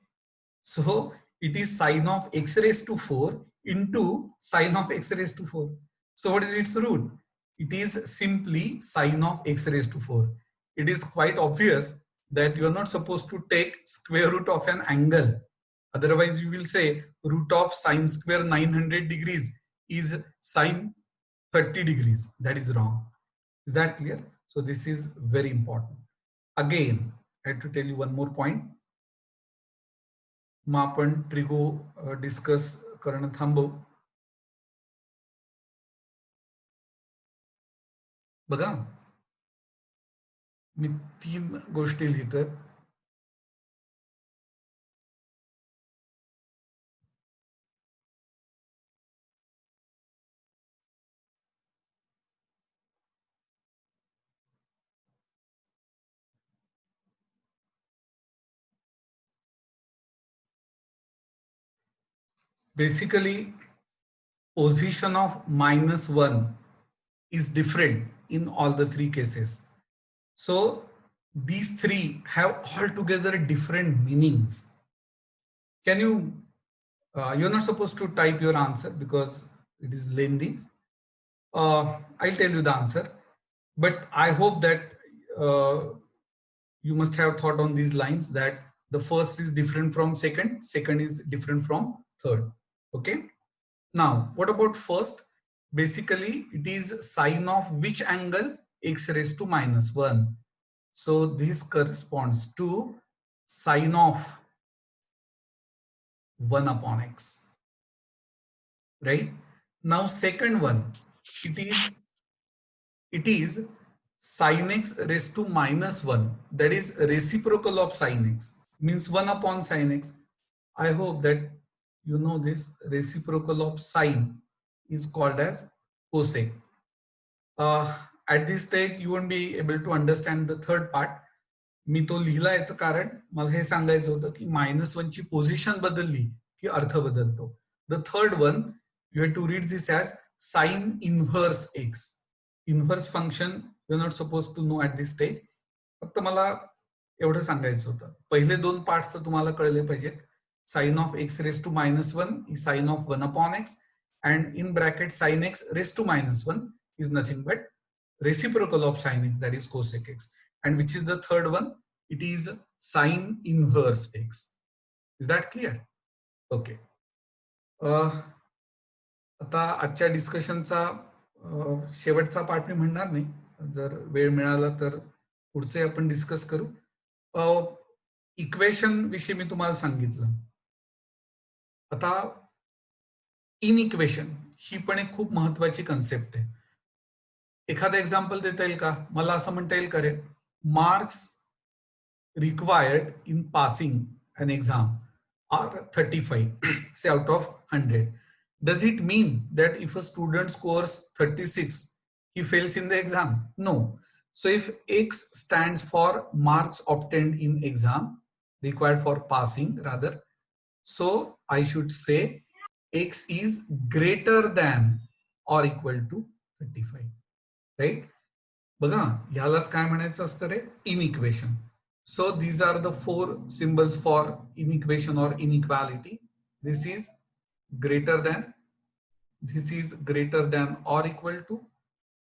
So it is sine of x raised to 4 into sine of x raised to 4. So what is its root? It is simply sine of x raised to 4. It is quite obvious that you are not supposed to take square root of an angle. Otherwise you will say root of sine square 900 degrees is sine 30 degrees. That is wrong. Is that clear? So this is very important. Again, I have to tell you one more point. मग आपण trigo discuss करणं थांबवू. बघा, मी 3 गोष्टी लिहितोय. Basically, position of -1 is different in all the 3 cases. So these 3 have altogether different meanings. Can you, you're not supposed to type your answer because it is lengthy. I'll tell you the answer, but I hope that you must have thought on these lines that the first is different from second, second is different from third. Okay. Now, what about first? Basically, it is sine of which angle? X raised to -1. So this corresponds to sine of 1 upon x. Right? Now, second one, it is sin x raised to -1, that is reciprocal of sin x, means 1 upon sin x. I hope that you know this. Reciprocal of sin is called as cosec. At this stage you won't be able to understand the third part. मी तो लिहिला याचं कारण मला हे सांगायचं होतं की -1 ची position बदलली की अर्थ बदलतो. The third one you have to read this as sine inverse x. Inverse function you are not suppose to know at this stage. फक्त मला एवढं सांगायचं होतं. पहिले दोन पार्ट्स तर तुम्हाला कळले पाहिजेत. Sine of x raise to -1 is sine of 1 upon x, and in bracket sin x raised to -1 is nothing but reciprocal of sin x, that is cosec x. And which is the third one? It is sin inverse x. Is that clear? Okay. आता आजच्या डिस्कशनचा शेवटचा part मी म्हणणार नाही. जर वेळ मिळाला तर पुढचे आपण डिस्कस करू. इक्वेशन विषयी मी तुम्हाला सांगितलं. आता इनइक्वेशन ही पण एक खूप महत्वाची कन्सेप्ट आहे. एखादं एक्झाम्पल देता येईल का? मला असं म्हणता येईल का रे, marks required in passing an exam are 35 say out of 100. Does it mean that if a student scores 36 he fails in the exam? No. So if x stands for marks obtained in exam required for passing rather, so I should say x is greater than or equal to 35, right? बघा ह्यालाच काय म्हणायचं असतं रे, inequation. So these are the four symbols for inequation or inequality. This is greater than, this is greater than or equal to,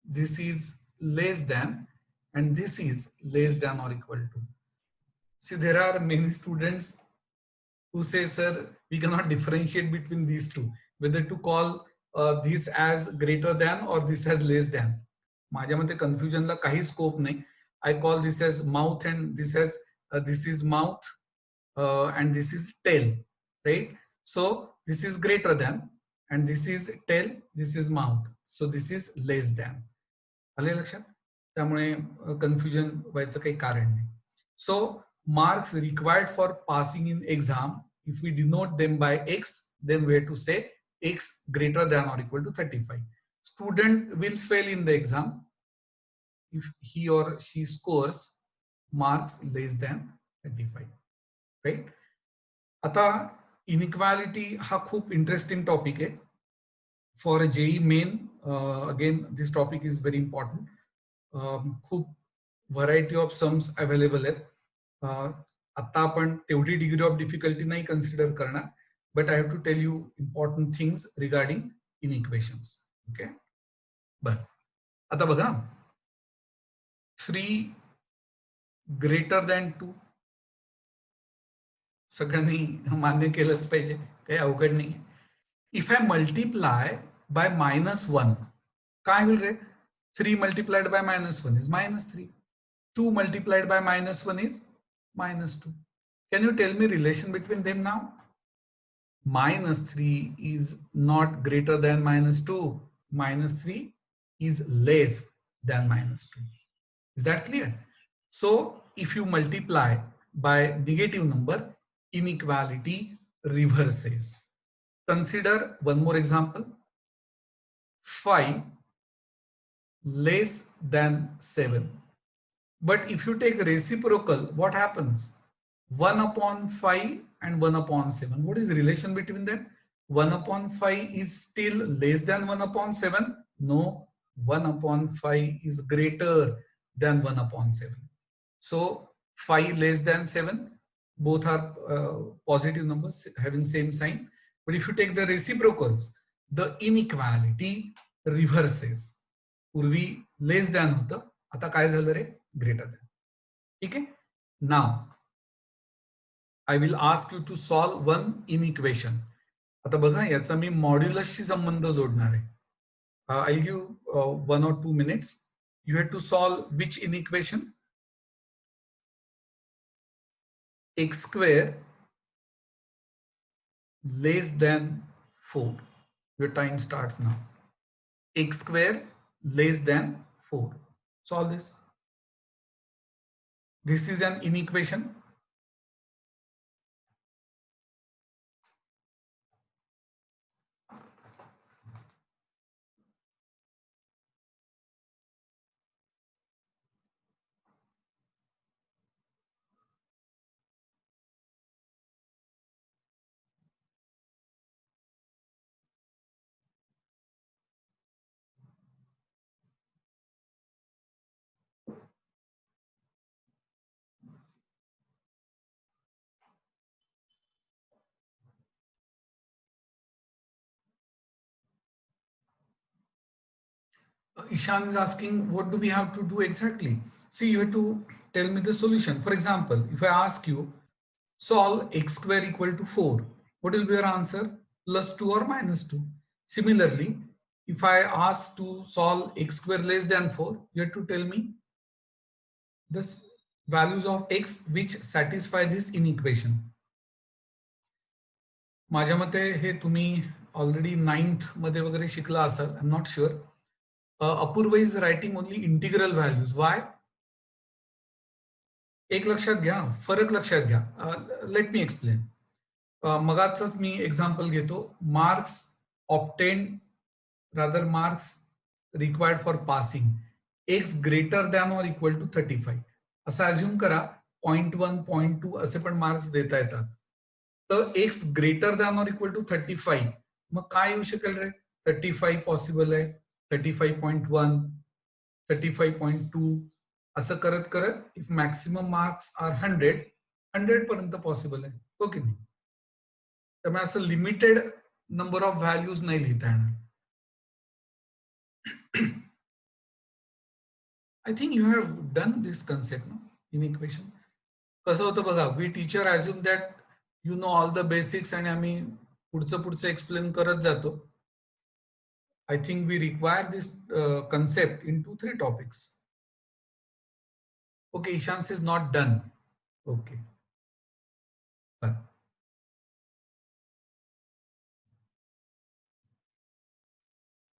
this is less than, and this is less than or equal to. See, there are many students who say, sir, we cannot differentiate between these two, whether to call this as greater than or this as less than. माझ्या मते कन्फ्युजनला काही scope नाही. I call this as mouth and this as this is mouth and this is tail, right? So this is greater than and this is tail, this is mouth, so this is less than. आले लक्षात? त्यामुळे confusion व्हायचं काही कारण नाही. So marks required for passing in exam, if we denote them by x, then we have to say x greater than or equal to 35. Student will fail in the exam if he or she scores marks less than 35, right? आता inequality हा खूप interesting topic आहे. For JEE Main again this topic is very important. खूप variety of sums available आहेत. आता आपण तेवढी degree of difficulty नाही कन्सिडर करणार, but I have to tell you important things regarding inequations. Okay, बर. आता बघा, 3 ग्रेटर दॅन 2 सगळ्यांनी मान्य केलंच पाहिजे, काही अवघड नाही. इफ आय मल्टिप्लाय बाय -1, काय होईल रे? 3 multiplied by -1 is -3. 2 multiplied by -1 is -2. Can you tell me relation between them now? -3 is not greater than -2. -3 is less than -2. Is that clear? So if you multiply by negative number, inequality reverses. Consider one more example. 5 less than 7. But if you take reciprocal, what happens? 1 upon 5 and 1 upon 7. What is the relation between them? 1 upon 5 is still less than 1 upon 7. No, 1 upon 5 is greater than 1 upon 7. So 5 less than 7, both are positive numbers having same sign. But if you take the reciprocals, the inequality reverses. पूर्वी less than होतं, आता काय झालं रे? Greater than. ठीक आहे? Now I will ask you to solve one inequation. आता बघा, याचा मी मॉड्युलसशी संबंध जोडणार आहे. I'll give 1 or 2 minutes. You have to solve which inequation? X square less than 4. Your time starts now. X square less than 4. Solve this. This is an inequation. Ishan is asking, what do we have to do exactly? See, you have to tell me the solution. For example, if I ask you, solve x square equal to 4, what will be your answer? Plus 2 or minus 2. Similarly, if I ask to solve x square less than 4, you have to tell me the values of x which satisfy this inequation. माझ्या मते हे तुम्ही already 9th मध्ये वगैरे शिकला असाल, I am not sure. Apurva is writing only integral values. Why? एक लक्षात घ्या, फरक लक्षात घ्या. Let me explain. मगाचच मी एक्झाम्पल घेतो. Marks obtained rather marks required for passing x greater than or equal to 35 असं अज्युम करा. 0.1 0.2 असे पण मार्क्स देता येतात. तर x greater than or equal to 35 मग काय येऊ शकेल रे? 35 पॉसिबल आहे, 35.1, 35.2 असं करत करत इफ मॅक्सिमम मार्क्स आर 100 पर्यंत पॉसिबल आहे. हो की नाही? त्यामुळे असं लिमिटेड नंबर ऑफ व्हॅल्यूज नाही लिहिता येणार. I think you have done this concept no in equation. कसं होतं बघा, we teacher assume that you know all the basics आणि आम्ही पुढचं एक्सप्लेन करत जातो. I think we require this concept in 2-3 topics. Okay, Ishan is not done. Okay.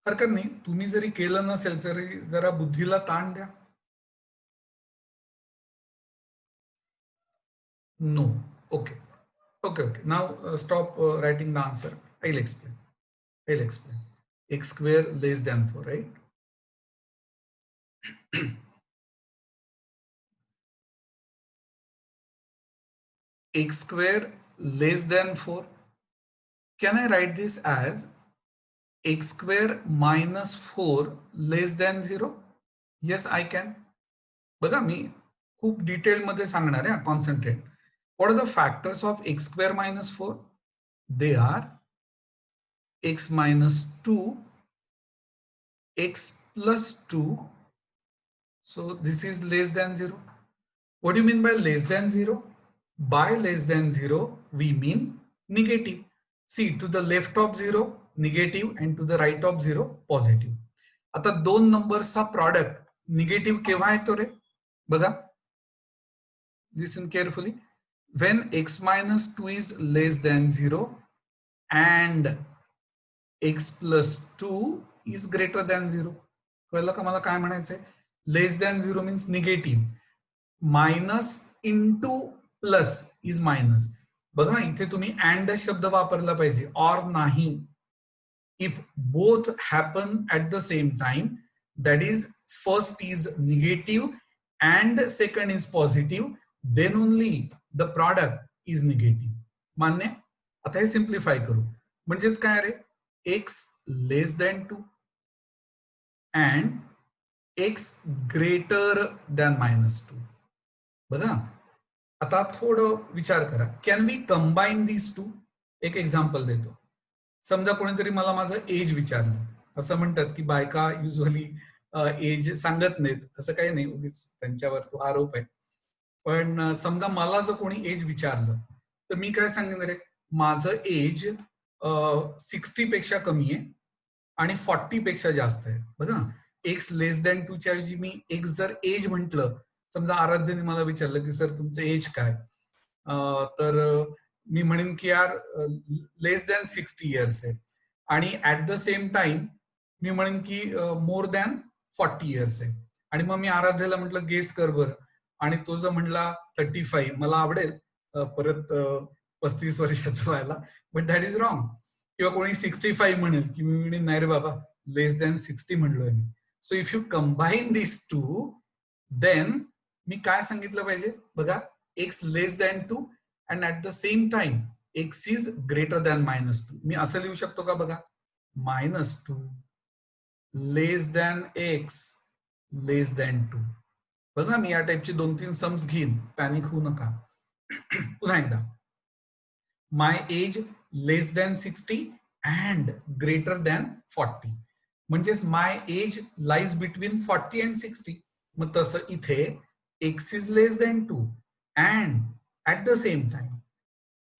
हरकत नाही, तुम्ही जरी केलं नसेल तरी जरा बुद्धीला ताण द्या. No. Okay. Okay. Now stop writing the answer. I'll explain. X square less than 4, right? X square less than 4. Can I write this as x square minus 4 less than 0? Yes, I can. बघा, मी खूप detail मध्ये सांगणार आहे. Concentrate. What are the factors of x square minus 4? They are x minus 2, x plus 2. So this is less than 0. What do you mean by less than 0? By less than 0, we mean negative. See, to the left of 0, negative, and to the right of 0, positive. आता दोन नंबर्सचा product negative केव्हा येतो रे? बघा, listen carefully. When x minus 2 is less than 0 and x plus 2 is greater than 0. कळलं का मला काय म्हणायचंय? Less than 0 means negative, minus into plus is minus. बघा, इथे तुम्ही अँड शब्द वापरला पाहिजे, ऑर नाही. If both happen at the same time, that is first is negative and second is positive, then only the product is negative. मान्य? आता हे simplify करू. म्हणजेच काय रे? x less than 2 and x greater than minus 2. बघा, आता थोडं विचार करा. Can we combine these two? एक एक्झाम्पल देतो. समजा कोणीतरी मला माझं एज विचारलं. असं म्हणतात की बायका युजली एज सांगत नाहीत. असं काही नाही, उगीच त्यांच्यावर तो आरोप आहे. पण समजा मला जर कोणी एज विचारलं तर मी काय सांगणार आहे? माझं एज 60 पेक्षा कमी आहे आणि 40 पेक्षा जास्त आहे. बघा, एक्स लेस दॅन 2 च्या ऐवजी मी एक्स जर एज म्हटलं, समजा आराध्यने मला विचारलं की सर तुमचं एज काय, तर मी म्हणेन की यार लेस दॅन 60 इयर्स आहे. आणि ऍट द सेम टाइम मी म्हणेन की मोर दॅन 40 इयर्स आहे. आणि मग मी आराध्याला म्हटलं गेस कर बरं, आणि तो जर म्हणला 35, मला आवडेल परत 35 वर्षाचं व्हायला, बट दॅट इज रॉंग. किंवा कोणी 65 म्हणेल की मी म्हणेन नाही रे बाबा, लेस दॅन 60 म्हणलोय मी. So if you combine this two, then मी काय सांगितलं पाहिजे बघा, x less than 2 and at the same time x is greater than -2. मी असं लिहू शकतो का बघा, -2 less than x less than 2. बघा मी या टाइपचे 2-3 सम्स घेईन, पॅनिक होऊ नका. पुन्हा एकदा, my age less than 60 and greater than 40. म्हणजेच my age lies between 40 and 60. मग तसं इथे x is less than 2 and at the same time.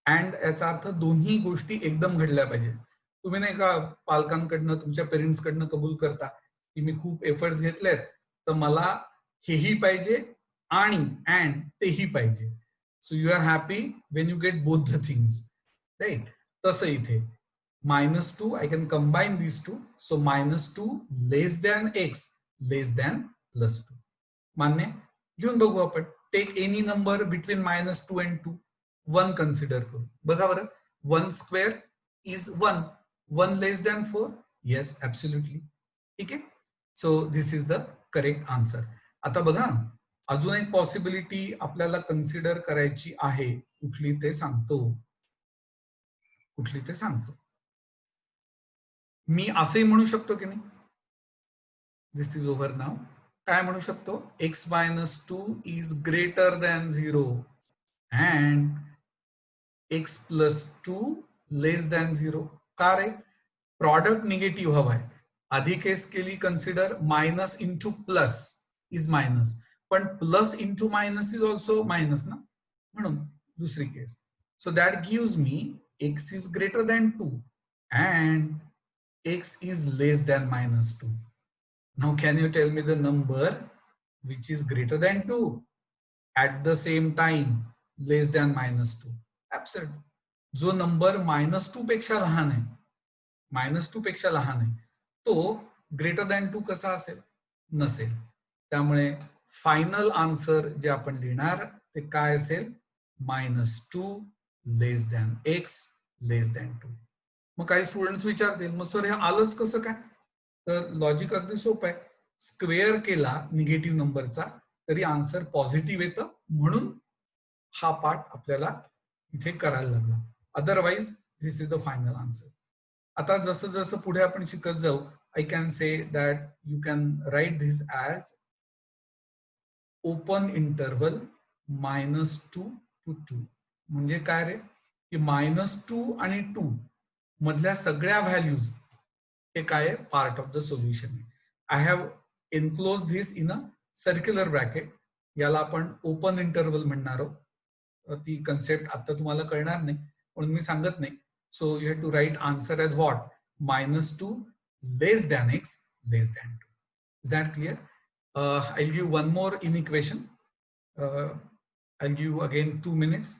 And याचा अर्थ दोन्ही गोष्टी एकदम घडल्या पाहिजे. तुम्ही नाही का पालकांकडनं, तुमच्या पेरेंट्सकडनं कबूल करता की मी खूप एफर्ट्स घेतलेत, तर मला हेही पाहिजे आणि अँड तेही पाहिजे. So you are happy when you get both the things, right? तसं इथे -2 I can combine this two. So -2 less than x less than +2. मान्य? घेऊन बघू आपण. Take any number between -2 and 2. 1 consider करू. बघा बरं, 1 square is 1. 1 less than 4? Yes, absolutely. ठीक आहे. So this is the correct answer. आता बघा, अजून एक पॉसिबिलिटी आपल्याला कन्सिडर करायची आहे. कुठली ते सांगतो. मी असंही म्हणू शकतो की नाही, दिस इज ओव्हर नाव. काय म्हणू शकतो, x -2 is greater than 0 and x +2 less than 0. का रे? प्रॉडक्ट निगेटिव्ह हवाय. आधी केस केली consider, minus into plus is minus, पण plus into minus is also minus ना, म्हणून दुसरी case. So that gives me x is greater than 2 and x is less than -2. Now can you tell me the number which is greater than 2 at the same time less than -2? Absurd. जो number -2 पेक्षा लहान आहे, -2 पेक्षा लहान आहे, तो greater than 2 कसा असेल? नसेल. त्यामुळे फायनल आन्सर जे आपण लिहिणार ते काय असेल? -2 less than x less than 2. मग काही स्टुडंट्स विचारतील, मग सर हे आलंच कसं काय? तर लॉजिक अगदी सोपं आहे. स्क्वेअर केला निगेटिव्ह नंबरचा तरी आन्सर पॉझिटिव्ह येतं, म्हणून हा पार्ट आपल्याला इथे करायला लागला. Otherwise this is the final answer. आता जसं जसं पुढे आपण शिकत जाऊ, I can say that you can write this as open interval -2 to 2. म्हणजे काय रे, की -2 आणि 2 मधल्या सगळ्या व्हॅल्यूज हे काय आहे? पार्ट ऑफ द सोल्युशन आहे. I have enclose this in a circular bracket. याला आपण ओपन इंटरव्हल म्हणणार आहोत. ती कन्सेप्ट आता तुम्हाला कळणार नाही म्हणून मी सांगत नाही. So you have to write answer as what? -2 less than x less than 2. Is that clear? I'll give one more in equation. I'll give you again 2 minutes.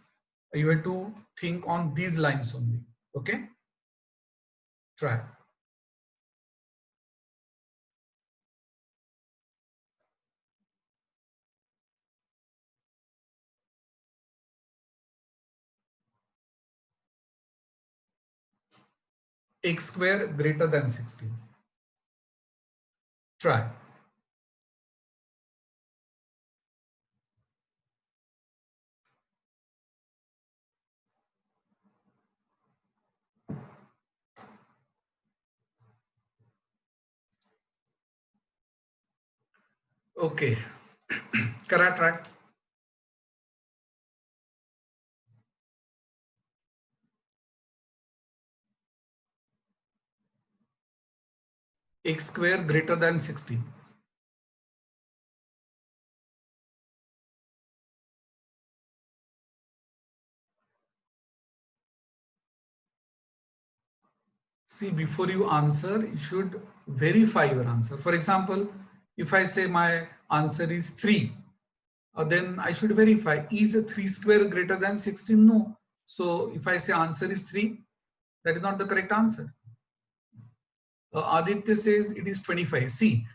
You have to think on these lines only. Okay? Try. X square greater than 16. Try. Okay. Kara try. X square greater than 16. See, before you answer, you should verify your answer. For example, if I say my answer is 3, then I should verify, is a 3 square greater than 16? No. So if I say answer is 3, that is not the correct answer. Aditya says it is 25. See,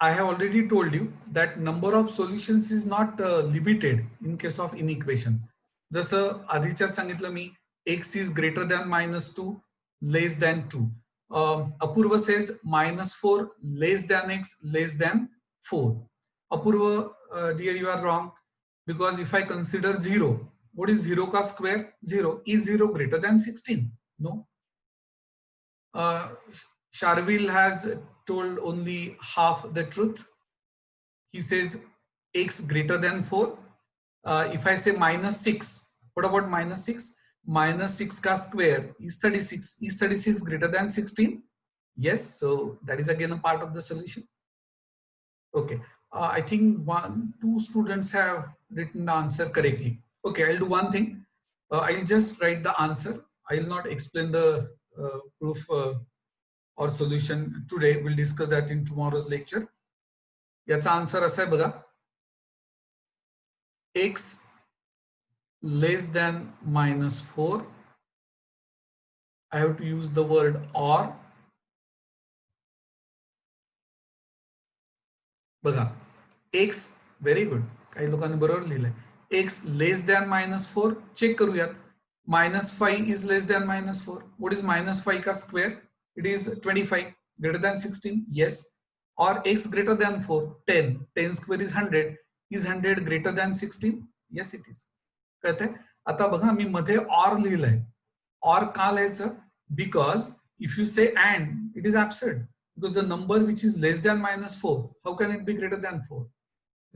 I have already told you that number of solutions is not limited in case of inequation. जसं आधीच्यात सांगितलं मी x is greater than -2 less than 2. Apurva says -4 less than x less than 4. Apurva, dear, you are wrong, because if I consider 0, what is 0 ka square? 0. Is 0 greater than 16? No. Uh, Sharvil has told only half the truth. He says x greater than 4. If I say -6, what about -6? -6 ka square is 36. Is 36 greater than 16? Yes, so that is again a part of the solution. Okay, I think two students have written the answer correctly. Okay, I'll do one thing. I'll just write the answer. I'll not explain the proof or solution today. We'll discuss that in tomorrow's lecture. याचा answer असा आहे बघा, x less than -4. I have to use the word or. बघा, x very good, काही लोकांनी बरोबर लिहिलंय. x less than -4 check करूयात. -5 is less than -4. What is -5 का square? It is 25. Greater than 16? Yes. Or x greater than 4? 10. 10 square is 100. Is 100 greater than 16? Yes, it is. कळतंय? आता बघा, मी मध्ये or लिहिलंय. Or का लिहायचं? Because if you say and, it is absurd. Because the number which is less than -4, how can it be greater than 4?